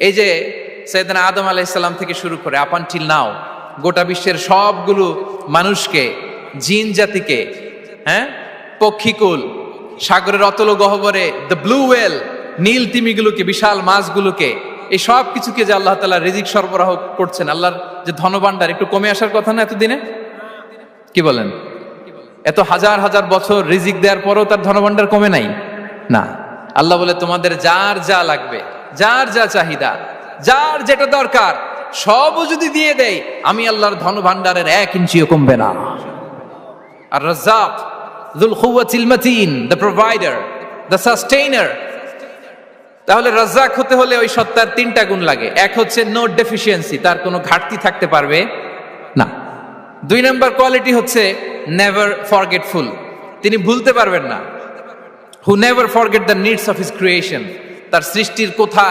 এই যে সাইয়েদনা আদম আলাইহিস সালাম থেকে শুরু করে আপ আনটিল নাও গোটা বিশ্বের সবগুলো মানুষকে, জিন জাতিকে, পক্ষীকুল, সাগরের অতল গহ্বরে দ্য ব্লু ওয়েল, নীল তিমিগুলোকে, বিশাল মাছগুলোকে, এই সব কিছুকে যে আল্লাহ তাআলা রিজিক সরবরাহ করছেন, আল্লাহর যে ধনভাণ্ডার একটু কমে আসার কথা না এতদিনে? কি বলেন? এত হাজার হাজার বছর রিজিক দেওয়ার পরেও তার ধনভাণ্ডার কমে নাই না। আল্লাহ বলে তোমাদের যার যা লাগবে, যার যা চাহিদা, যার যেটা দরকার সবও যদি দিয়ে দেয়, আমি আল্লাহর ধনভাণ্ডারের 1 ইঞ্চিও কমবে না। আর Razzak যুল কুওয়াতিল মাতিন, the provider, the sustainer. তাহলে রাজ্জাক হতে হলে ওই সত্তার 3টা গুণ লাগে। এক হচ্ছে নো ডেফিসিয়েন্সি, তার কোনো ঘাটতি থাকতে পারবে না। 2 নম্বর কোয়ালিটি হচ্ছে নেভার ফরগেটফুল, তিনি ভুলতে পারবেন না। Who never forget the needs of his creation, তার সৃষ্টির কোথায়